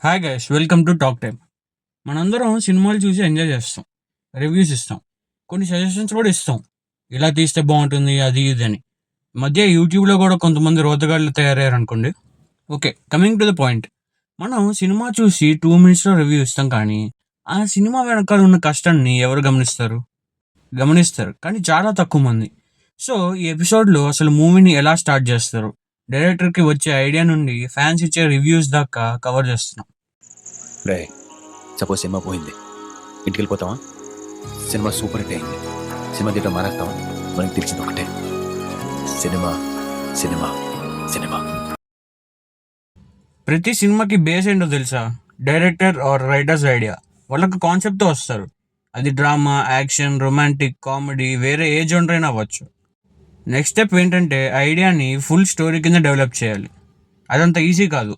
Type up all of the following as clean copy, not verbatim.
Hi guys, welcome to talk time. మనందరం సినిమాలు చూసి ఎంజాయ్ చేస్తాం, రివ్యూస్ ఇస్తాం, కొన్ని సజెషన్స్ కూడా ఇస్తాం. ఇలా తీస్తే బాగుంటుంది, అది ఇది అని. ఈ మధ్య యూట్యూబ్లో కూడా కొంతమంది రోతగాళ్ళు తయారయ్యారు అనుకోండి. Okay, coming to the point. మనం సినిమా చూసి 2 minutes రివ్యూ ఇస్తాం, కానీ ఆ సినిమా వెనకాల ఉన్న కష్టాన్ని ఎవరు గమనిస్తారు, కానీ చాలా తక్కువ మంది. సో ఈ ఎపిసోడ్లో అసలు మూవీని ఎలా స్టార్ట్ చేస్తారు, డైరెక్టర్కి వచ్చే ఐడియా నుండి ఫ్యాన్స్ ఇచ్చే రివ్యూస్ దాకా కవర్ చేస్తున్నాం. రే, సపోజ్ సినిమా పోయింది, ఇంటికి వెళ్ళిపోతావా? సినిమా సూపర్ హిట్ అయింది, సినిమా థియేటర్ మారేస్తావా? మనకి తెలిసింది ఒకటే, సినిమా సినిమా సినిమా. ప్రతి సినిమాకి బేస్ ఏంటో తెలుసా? Director or writers idea. వాళ్ళకి కాన్సెప్ట్తో వస్తారు. అది డ్రామా, యాక్షన్, రొమాంటిక్, కామెడీ, వేరే ఏ జోనర్ అయినా అవ్వచ్చు. నెక్స్ట్ స్టెప్ ఏంటంటే ఐడియాని ఫుల్ స్టోరీ కింద డెవలప్ చేయాలి. అదంత ఈజీ కాదు.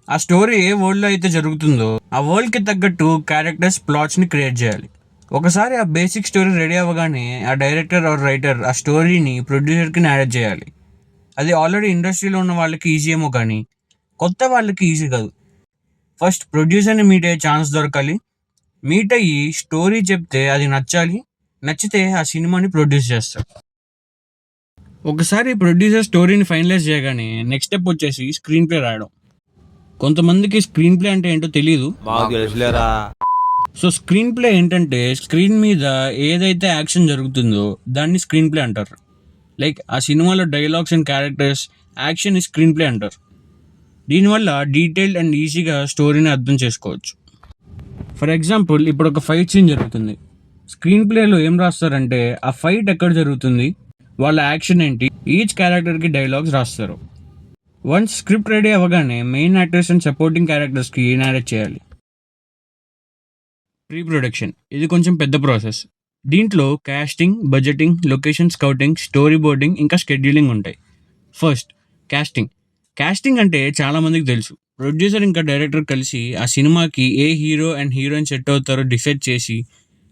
ఆ స్టోరీ ఏ వరల్డ్లో అయితే జరుగుతుందో ఆ వరల్డ్కి తగ్గట్టు క్యారెక్టర్స్, ప్లాట్స్ని క్రియేట్ చేయాలి. ఒకసారి ఆ బేసిక్ స్టోరీ రెడీ అవ్వగానే ఆ డైరెక్టర్ ఆర్ రైటర్ ఆ స్టోరీని ప్రొడ్యూసర్కి నారేట్ చేయాలి. అది ఆల్రెడీ ఇండస్ట్రీలో ఉన్న వాళ్ళకి ఈజీ ఏమో, కానీ కొత్త వాళ్ళకి ఈజీ కాదు. ఫస్ట్ ప్రొడ్యూసర్ని మీట్ అయ్యే ఛాన్స్ దొరకాలి. మీట్ అయ్యి స్టోరీ చెప్తే అది నచ్చాలి. నచ్చితే ఆ సినిమాని ప్రొడ్యూస్ చేస్తారు. ఒకసారి ప్రొడ్యూసర్ స్టోరీని ఫైనలైజ్ చేయగానే నెక్స్ట్ స్టెప్ వచ్చేసి స్క్రీన్ ప్లే రాయడం. కొంతమందికి స్క్రీన్ ప్లే అంటే ఏంటో తెలియదు. సో స్క్రీన్ ప్లే ఏంటంటే స్క్రీన్ మీద ఏదైతే యాక్షన్ జరుగుతుందో దాన్ని స్క్రీన్ ప్లే అంటారు. లైక్ ఆ సినిమాలో dialogues and characters action screen play అంటారు. దీనివల్ల డీటెయిల్డ్ అండ్ ఈజీగా స్టోరీని అర్థం చేసుకోవచ్చు. ఫర్ ఎగ్జాంపుల్, ఇప్పుడు ఒక ఫైట్ సీన్ జరుగుతుంది. స్క్రీన్ ప్లేలో ఏం రాస్తారంటే ఆ ఫైట్ ఎక్కడ జరుగుతుంది, వాళ్ళ యాక్షన్ ఏంటి, ఈచ్ క్యారెక్టర్కి డైలాగ్స్ రాస్తారు. వన్స్ స్క్రిప్ట్ రెడీ అవ్వగానే మెయిన్ యాక్టర్స్ అండ్ సపోర్టింగ్ క్యారెక్టర్స్కి నారేట్ చేయాలి. ప్రీ ప్రొడక్షన్ ఇది కొంచెం పెద్ద ప్రాసెస్. దీంట్లో casting, budgeting, location scouting, storyboarding, ఇంకా షెడ్యూలింగ్ ఉంటాయి. ఫస్ట్ కాస్టింగ్ అంటే చాలామందికి తెలుసు. ప్రొడ్యూసర్ ఇంకా డైరెక్టర్ కలిసి ఆ సినిమాకి ఏ హీరో అండ్ హీరోయిన్ సెట్ అవుతారో డిసైడ్ చేసి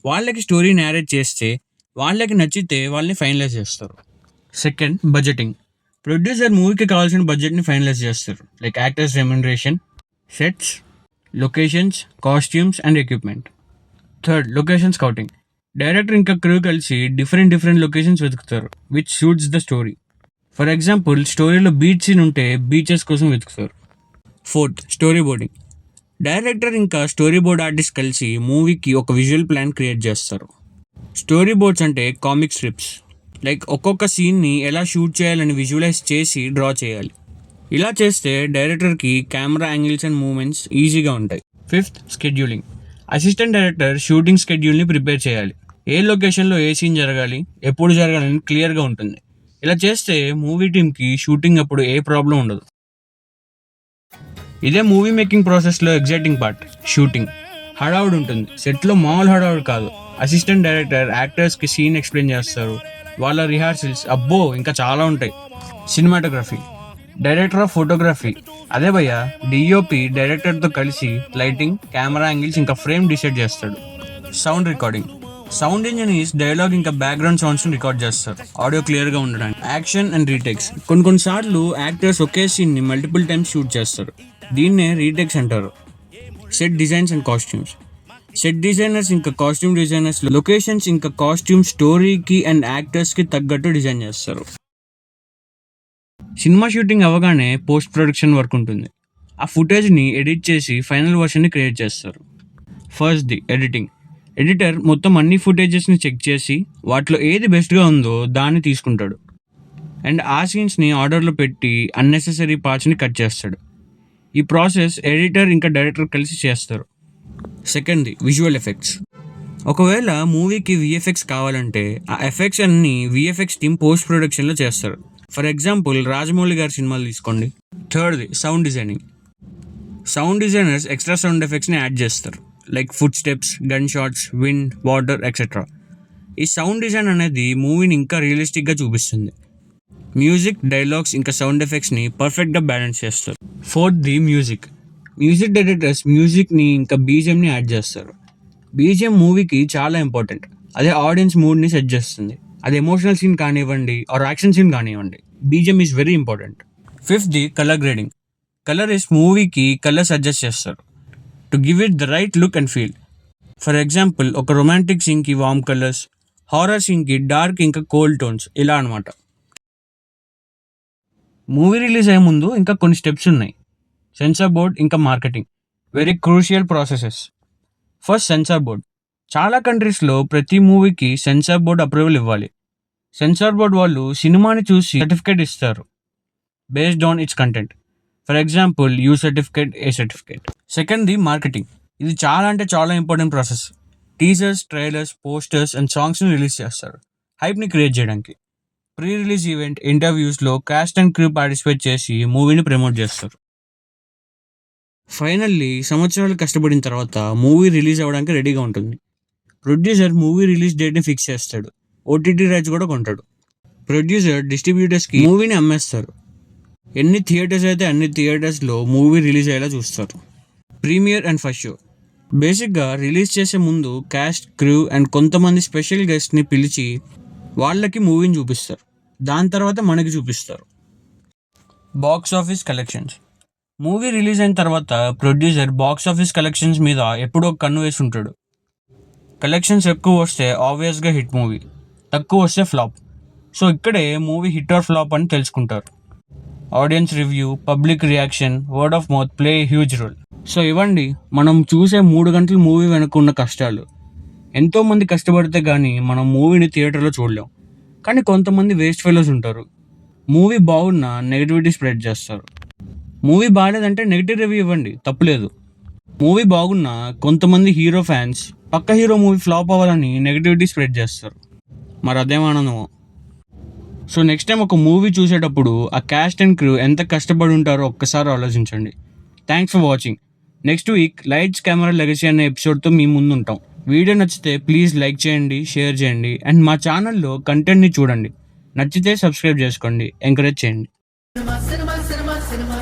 వాళ్ళకి స్టోరీ నారేట్ చేస్తే వాళ్ళకి నచ్చితే వాళ్ళని ఫైనలైజ్ చేస్తారు. Second, budgeting. ప్రొడ్యూసర్ మూవీకి కావాల్సిన బడ్జెట్ని ఫైనలైజ్ చేస్తారు. Like actors remuneration, sets, locations, costumes and equipment. Third, location scouting. Director ఇంకా క్రూ కలిసి డిఫరెంట్ లొకేషన్స్ వెతుకుతారు which suits the story. For example, స్టోరీలో బీచ్ సీన్ ఉంటే బీచెస్ కోసం వెతుకుతారు. Fourth, story boarding. డైరెక్టర్ ఇంకా స్టోరీ బోర్డ్ ఆర్టిస్ట్ కలిసి మూవీకి ఒక విజువల్ ప్లాన్ క్రియేట్ చేస్తారు. స్టోరీ బోర్డ్స్ అంటే కామిక్ స్ట్రిప్స్. లైక్ ఒక్కొక్క సీన్ని ఎలా షూట్ చేయాలని విజువలైజ్ చేసి డ్రా చేయాలి. ఇలా చేస్తే డైరెక్టర్కి కెమెరా యాంగిల్స్ అండ్ మూమెంట్స్ ఈజీగా ఉంటాయి. Fifth, scheduling. Assistant director shooting స్కెడ్యూల్ని ప్రిపేర్ చేయాలి. ఏ లొకేషన్లో ఏ సీన్ జరగాలి, ఎప్పుడు జరగాలని క్లియర్గా ఉంటుంది. ఇలా చేస్తే మూవీ టీమ్కి షూటింగ్ అప్పుడు ఏ ప్రాబ్లం ఉండదు. ఇదే మూవీ మేకింగ్ ప్రాసెస్లో ఎగ్జైటింగ్ పార్ట్, షూటింగ్. హడావుడు ఉంటుంది. సెట్లో మామూలు హడావుడు కాదు. అసిస్టెంట్ డైరెక్టర్ యాక్టర్స్కి సీన్ ఎక్స్ప్లెయిన్ చేస్తారు. వాళ్ళ రిహార్సల్స్, అబ్బో ఇంకా చాలా ఉంటాయి. సినిమాటోగ్రఫీ. డైరెక్టర్ ఆఫ్ ఫోటోగ్రఫీ, అదే భయ్య డిఓపి డైరెక్టర్తో కలిసి లైటింగ్, కెమెరా యాంగిల్స్ ఇంకా ఫ్రేమ్ డిసైడ్ చేస్తాడు. Sound recording. Sound engineers dialogue ఇంకా బ్యాక్గ్రౌండ్ సౌండ్స్ని రికార్డ్ చేస్తారు ఆడియో క్లియర్గా ఉండడానికి. Action and retakes. కొన్నిసార్లు యాక్టర్స్ ఒకే సీన్ని మల్టిపుల్ టైమ్స్ షూట్ చేస్తారు. దీన్నే రీటేక్స్ అంటారు. Set designs and costumes. Set designers ఇంకా కాస్ట్యూమ్ డిజైనర్స్ లొకేషన్స్ ఇంకా కాస్ట్యూమ్ స్టోరీకి అండ్ యాక్టర్స్కి తగ్గట్టు డిజైన్ చేస్తారు. సినిమా షూటింగ్ అవ్వగానే పోస్ట్ ప్రొడక్షన్ వర్క్ ఉంటుంది. ఆ ఫుటేజ్ని ఎడిట్ చేసి ఫైనల్ వర్షన్ని క్రియేట్ చేస్తారు. ఫస్ట్ది ఎడిటింగ్. ఎడిటర్ మొత్తం అన్ని ఫుటేజెస్ని చెక్ చేసి వాటిలో ఏది బెస్ట్గా ఉందో దాన్ని తీసుకుంటాడు అండ్ ఆ సీన్స్ని ఆర్డర్లో పెట్టి అన్నెసెసరీ పార్ట్స్ని కట్ చేస్తాడు. ఈ ప్రాసెస్ ఎడిటర్ ఇంకా డైరెక్టర్ కలిసి చేస్తారు. సెకండ్ది విజువల్ ఎఫెక్ట్స్. ఒకవేళ మూవీకి విఎఫ్ఎక్స్ కావాలంటే ఆ ఎఫెక్ట్స్ అన్ని విఎఫ్ఎక్స్ టీమ్ పోస్ట్ ప్రొడక్షన్లో చేస్తారు. ఫర్ ఎగ్జాంపుల్, రాజమౌళి గారి సినిమాలు తీసుకోండి. థర్డ్ది sound designing. Sound designers extra sound ఎఫెక్ట్స్ని యాడ్ చేస్తారు. Like footsteps, gunshots, wind, water etcetera. ఈ సౌండ్ డిజైన్ అనేది మూవీని ఇంకా రియలిస్టిక్గా చూపిస్తుంది. మ్యూజిక్, డైలాగ్స్ ఇంకా సౌండ్ ఎఫెక్ట్స్ని పర్ఫెక్ట్గా బ్యాలెన్స్ చేస్తారు. ఫోర్త్ది మ్యూజిక్. మ్యూజిక్ డైరెక్టర్స్ మ్యూజిక్ని ఇంకా బీజిఎంని యాడ్ చేస్తారు. బీజిఎం మూవీకి చాలా ఇంపార్టెంట్. అదే ఆడియన్స్ మూడ్ని సెట్ చేస్తుంది. అది ఎమోషనల్ సీన్ కానివ్వండి ఆర్ యాక్షన్ సీన్ కానివ్వండి, బీజిఎం ఈజ్ వెరీ ఇంపార్టెంట్. ఫిఫ్త్ది కలర్ గ్రేడింగ్. కలరిస్ట్ మూవీకి కలర్ సజెస్ట్ చేస్తారు. To give it the right look and feel. For example, ఒక రొమాంటిక్ సీన్కి వార్మ్ కలర్స్, హారర్ సీన్కి డార్క్ ఇంకా కోల్డ్ టోన్స్, ఇలా అనమాట. మూవీ రిలీజ్ అయ్యే ముందు ఇంకా కొన్ని స్టెప్స్ ఉన్నాయి. సెన్సార్ బోర్డ్ ఇంకా marketing, very crucial processes. First, censor board. చాలా కంట్రీస్లో ప్రతి మూవీకి సెన్సార్ బోర్డ్ అప్రూవల్ ఇవ్వాలి. సెన్సార్ బోర్డ్ వాళ్ళు సినిమాని చూసి సర్టిఫికేట్ ఇస్తారు based on its content. For example, U certificate, A certificate. సెకండ్ది మార్కెటింగ్. ఇది చాలా అంటే చాలా important process. Teasers, trailers, posters and సాంగ్స్ని రిలీజ్ చేస్తారు హైప్ని క్రియేట్ చేయడానికి. ప్రీ రిలీజ్ ఈవెంట్, ఇంటర్వ్యూస్లో కాస్ట్ అండ్ క్రూ పార్టిసిపేట్ చేసి మూవీని ప్రమోట్ చేస్తారు. ఫైనల్లీ, సంవత్సరాలు కష్టపడిన తర్వాత మూవీ రిలీజ్ అవ్వడానికి రెడీగా ఉంటుంది. ప్రొడ్యూసర్ మూవీ రిలీజ్ డేట్ని ఫిక్స్ చేస్తాడు. ఓటీటీ రైట్స్ కూడా కొంటాడు. ప్రొడ్యూసర్ డిస్ట్రిబ్యూటర్స్కి మూవీని అమ్మేస్తారు. ఎన్ని థియేటర్స్ అయితే అన్ని థియేటర్స్లో మూవీ రిలీజ్ అయ్యేలా చూస్తారు. Premiere and first show. బేసిక్గా రిలీజ్ చేసే ముందు కాస్ట్, క్రూ అండ్ కొంతమంది స్పెషల్ గెస్ట్ని పిలిచి వాళ్ళకి మూవీని చూపిస్తారు. దాని తర్వాత మనకి చూపిస్తారు. Box office collections. Movie release అయిన తర్వాత ప్రొడ్యూసర్ బాక్స్ ఆఫీస్ కలెక్షన్స్ మీద ఎప్పుడో కన్ను వేసి ఉంటాడు. కలెక్షన్స్ ఎక్కువ వస్తే ఆబ్వియస్గా హిట్ మూవీ, తక్కువ వస్తే ఫ్లాప్. సో ఇక్కడే మూవీ హిట్ ఆర్ ఫ్లాప్ అని తెలుసుకుంటారు. Audience review, public reaction, word of mouth play huge role. So ఇవ్వండి మనం చూసే 3 గంటల మూవీ వెనక ఉన్న కష్టాలు. ఎంతోమంది కష్టపడితే కానీ మనం మూవీని థియేటర్లో చూడలేం. కానీ కొంతమంది వేస్ట్ ఫెలోస్ ఉంటారు. మూవీ బాగున్నా నెగిటివిటీ స్ప్రెడ్ చేస్తారు. మూవీ బాగాలేదంటే నెగిటివ్ రివ్యూ ఇవ్వండి, తప్పులేదు. మూవీ బాగున్నా కొంతమంది హీరో ఫ్యాన్స్ పక్క హీరో మూవీ ఫ్లాప్ అవ్వాలని నెగిటివిటీ స్ప్రెడ్ చేస్తారు. మరి అదేం ఆనందమో. సో నెక్స్ట్ టైం ఒక మూవీ చూసేటప్పుడు ఆ క్యాస్ట్ అండ్ క్రూ ఎంత కష్టపడి ఉంటారో ఒక్కసారి ఆలోచించండి. Thanks for watching. Next week lights camera legacy అనే ఎపిసోడ్తో మీ ముందు ఉంటాం. వీడియో నచ్చితే ప్లీజ్ లైక్ చేయండి, షేర్ చేయండి అండ్ మా ఛానల్లో కంటెంట్ని చూడండి. నచ్చితే సబ్స్క్రైబ్ చేసుకోండి, ఎంకరేజ్ చేయండి. cinema,